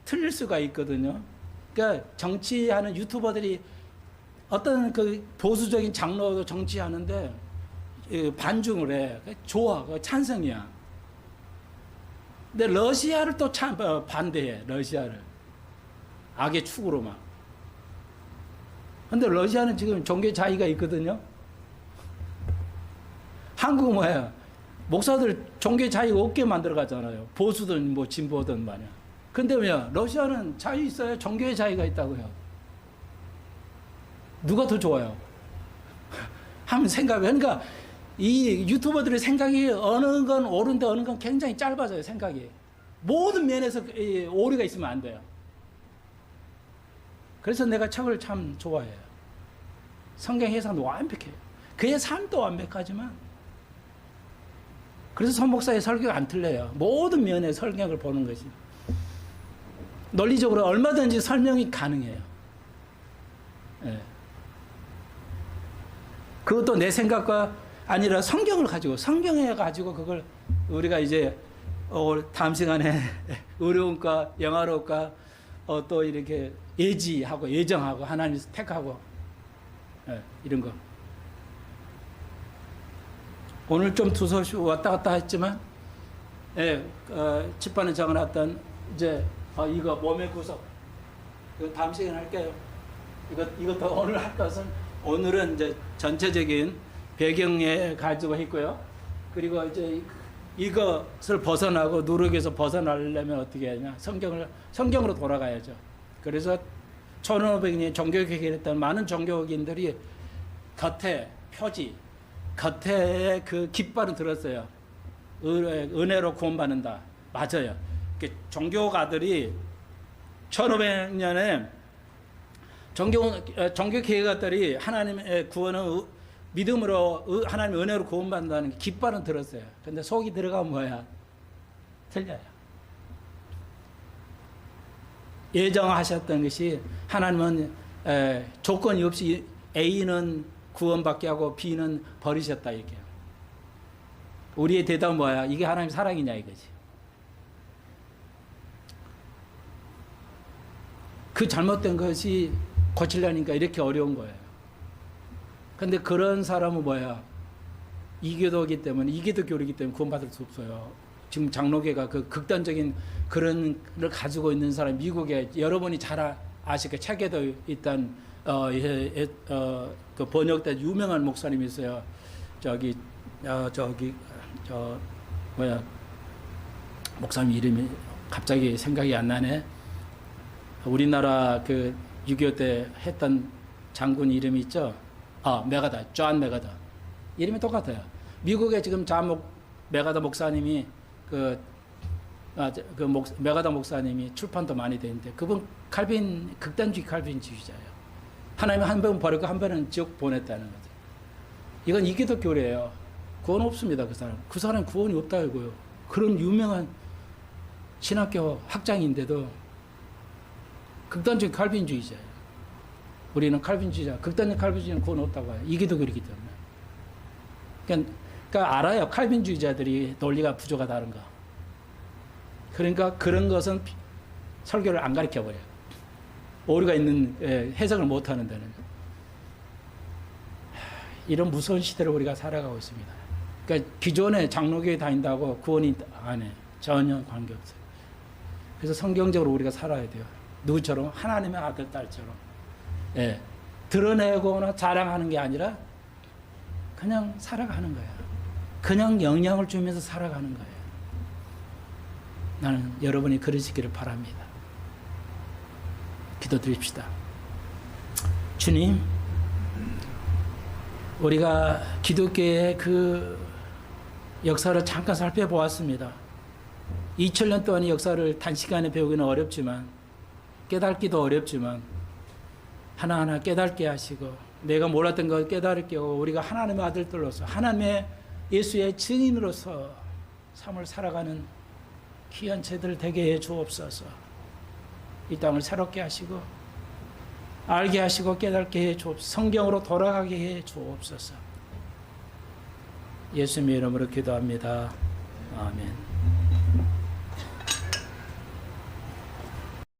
틀릴 수가 있거든요. 그러니까 정치하는 유튜버들이 어떤 그 보수적인 장로도 정치하는데 반중을 해. 좋아. 찬성이야. 근데 러시아를 또 반대해. 러시아를. 악의 축으로 막. 근데 러시아는 지금 종교 자유가 있거든요. 한국은 뭐야? 목사들 종교 자유 없게 만들어 가잖아요. 보수든 뭐 진보든 말이야. 근데 뭐야? 러시아는 자유 있어요. 종교의 자유가 있다고요. 누가 더 좋아요? 하면 생각해. 그러니까 이 유튜버들의 생각이 어느 건 옳은데 어느 건 굉장히 짧아져요. 생각이. 모든 면에서 오류가 있으면 안 돼요. 그래서 내가 책을 참 좋아해요. 성경 해석도 완벽해요. 그의 삶도 완벽하지만 그래서 선 목사의 설교가 안 틀려요. 모든 면의 설명을 보는 것이. 논리적으로 얼마든지 설명이 가능해요. 네. 그것도 내 생각과 아니라 성경을 가지고 성경에 가지고 그걸 우리가 이제 다음 시간에 어려움과 영화로움과 또 이렇게 예지하고 예정하고 하나님 택하고 이런 거. 오늘 좀 두서시 왔다 갔다 했지만 집안에 적어놨던 이제 이거 몸의 구석 이거 다음 시간에 할게요. 이것도 오늘 할 것은 오늘은 이제 전체적인 배경에 가지고 있고요. 그리고 이제 이것을 벗어나고 누룩에서 벗어나려면 어떻게 하냐? 성경으로 돌아가야죠. 그래서 1500년 종교개혁을 했던 많은 종교인들이 겉에 표지, 겉에 그 깃발은 들었어요. 은혜로 구원받는다. 맞아요. 종교가들이 1500년에 종교개혁가들이 하나님의 구원은 믿음으로 하나님의 은혜로 구원받는다는 깃발은 들었어요. 근데 속이 들어가면 뭐야? 틀려요. 예정하셨던 것이 하나님은 조건이 없이 A는 구원받게 하고 B는 버리셨다 이렇게. 우리의 대답은 뭐야? 이게 하나님 사랑이냐 이거지. 그 잘못된 것이 고치려니까 이렇게 어려운 거예요. 근데 그런 사람은 뭐야? 이교도이기 때문에, 이기도교이기 때문에 구원받을 수 없어요. 지금 장로교가 그 극단적인 그런 걸 가지고 있는 사람, 미국에 여러분이 잘 아시게 책에도 있던 그 번역된 유명한 목사님이 있어요. 목사님 이름이 갑자기 생각이 안 나네. 우리나라 그 6.25 때 했던 장군 이름이 있죠. 메가다, 존 메가다. 이름이 똑같아요. 미국에 지금 메가다 목사님이 메가다 목사님이 출판도 많이 되는데 그분 극단주의 칼빈주의자예요. 하나님 한 번 버리고 한 번은 지옥 보냈다는 거죠. 이건 이기도 교례예요. 구원 없습니다. 그 사람 구원이 없다고요. 그런 유명한 신학교 학장인데도 극단적인 칼빈주의자예요. 우리는 칼빈주의자, 극단적 칼빈주의는 구원 없다고 해요. 이기도 그렇기 때문에. 그러니까 알아요. 칼빈주의자들이 논리가 부족하다는 거. 그러니까 그런 것은 설교를 안 가르쳐 버려요. 오류가 있는 해석을 못 하는 데는. 이런 무서운 시대를 우리가 살아가고 있습니다. 그러니까 기존에 장로교에 다닌다고 구원이 안 해. 전혀 관계없어요. 그래서 성경적으로 우리가 살아야 돼요. 누구처럼? 하나님의 아들, 딸처럼. 드러내거나 자랑하는 게 아니라 그냥 살아가는 거야. 그냥 영향을 주면서 살아가는 거예요. 나는 여러분이 그러시기를 바랍니다. 기도드립시다. 주님, 우리가 기독교의 그 역사를 잠깐 살펴보았습니다. 2000년 동안의 역사를 단시간에 배우기는 어렵지만, 깨닫기도 어렵지만 하나하나 깨닫게 하시고, 내가 몰랐던 걸 깨달을게 하고, 우리가 하나님의 아들들로서, 하나님의 예수의 증인으로서 삶을 살아가는 귀한 제들 되게 해 주옵소서. 이 땅을 새롭게 하시고 알게 하시고 깨닫게 해 주옵소서. 성경으로 돌아가게 해 주옵소서. 예수님의 이름으로 기도합니다. 아멘.